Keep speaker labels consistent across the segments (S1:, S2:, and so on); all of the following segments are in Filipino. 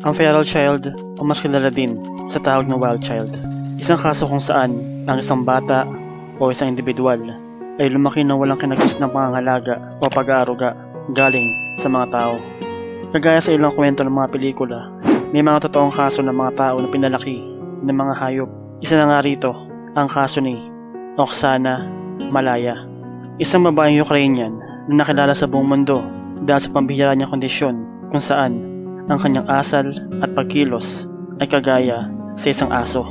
S1: Ang feral child o mas kilala din sa tawag na wild child. Isang kaso kung saan ang isang bata o isang individual ay lumaki na walang kinagis ng pangangalaga o pag-aaruga galing sa mga tao. Kagaya sa ilang kwento ng mga pelikula, may mga totoong kaso ng mga tao na pinalaki ng mga hayop. Isa na nga rito ang kaso ni Oksana Malaya, isang babaeng Ukrainian na nakilala sa buong mundo dahil sa pambihira niyang kondisyon kung saan ang kanyang asal at pagkilos ay kagaya sa isang aso.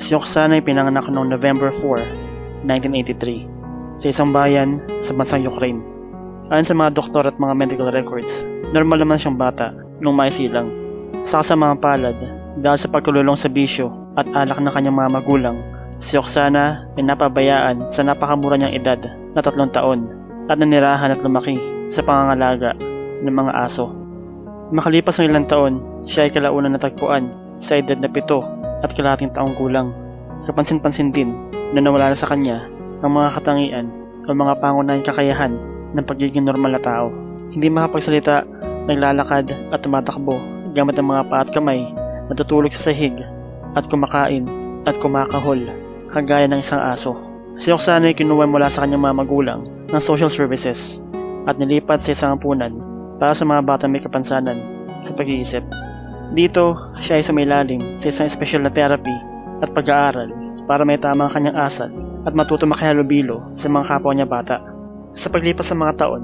S1: Si Oksana ay pinanganak noong November 4, 1983 sa isang bayan sa bansang Ukraine. Ayon sa mga doktor at mga medical records, normal naman siyang bata nung maisilang. Sa kasamang palad, dahil sa pagkululong sa bisyo at alak ng kanyang mga magulang, si Oksana ay napabayaan sa napakamura niyang edad na 3 taon at nanirahan at lumaki sa pangangalaga ng mga aso. Makalipas ng ilang taon, siya ay kalaunan natagpuan sa edad na 7 at kalahating taong gulang. Kapansin-pansin din na nawala na sa kanya ang mga katangian o mga pangunahing kakayahan ng pagiging normal na tao. Hindi makapagsalita, naglalakad at tumatakbo gamit ang mga paa at kamay, natutulog sa sahig at kumakain at kumakahol kagaya ng isang aso. Si Oksana ay kinuha mula sa kanyang mga magulang ng social services at nilipat sa isang ampunan para sa mga batang may kapansanan sa pag-iisip. Dito, siya ay sumilalim sa isang special na therapy at pag-aaral para may tamang kanyang asal at matuto makihalubilo sa mga kapwa niya bata. Sa paglipas ng mga taon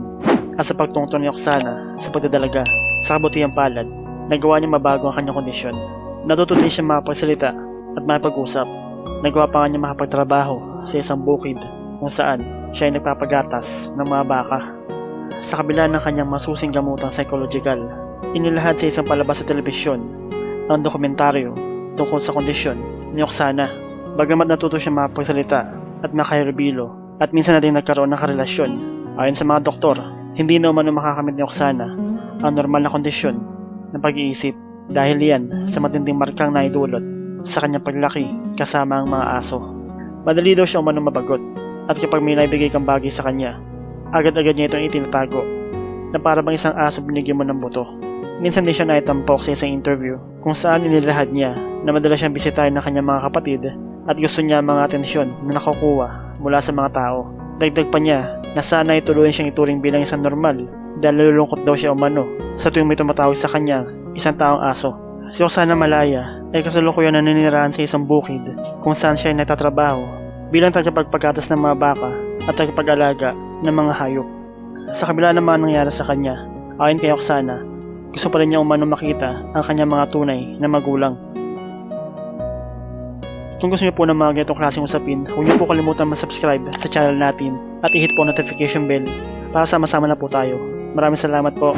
S1: at sa pagtungtong ni Oksana sa pagdadalaga sa kabutihang palad, nagawa niya mabago ang kanyang kondisyon. Natuto din siya makapagsalita at makipag-usap. Nagawa pa nga niya makapagtrabaho sa isang bukid kung saan siya ay nagpapagatas ng mga baka. Sa kabila ng kanyang masusing gamutang psychological, inilahad sa isang palabas sa telebisyon ang dokumentaryo tungkol sa kondisyon ni Oksana. Bagamat natuto siya makapagsalita at makahalubilo at minsan na din nagkaroon ng karelasyon, ayon sa mga doktor, hindi na umano makakamit ni Oksana ang normal na kondisyon ng pag-iisip dahil yan sa matinding markang naidulot sa kanyang paglaki kasama ang mga aso. Madali daw siya umano mabagot at kapag may naibigay kang bagay sa kanya, agad-agad niya itong itinatago na para bang isang aso binigyan mo ng buto. Minsan din siya naitampok sa isang interview kung saan inilahad niya na madalas siyang bisitahin ng kanyang mga kapatid at gusto niya ang mga atensyon na nakukuha mula sa mga tao. Dagdag pa niya na sana ay tuluyan siyang ituring bilang isang normal dahil nalulungkot daw siya umano sa tuwing may tumatawag sa kanya isang taong aso. Si Oksana Malaya ay kasalukuyan na naninirahan sa isang bukid kung saan siya ay nagtatrabaho bilang tagapagpagatas ng mga baka at tagapag-alaga ng mga hayop. Sa kabila ng mga nangyari sa kanya, ayon kay Oksana, gusto pa rin niya umano makita ang kanyang mga tunay na magulang. Kung gusto niyo po ng mga ganitong klaseng usapin, huwag niyo po kalimutan mag-subscribe sa channel natin at i-hit po notification bell para sama-sama na po tayo. Maraming salamat po.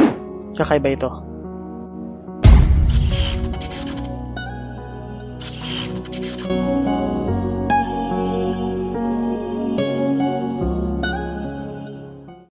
S1: Kakaiba ito.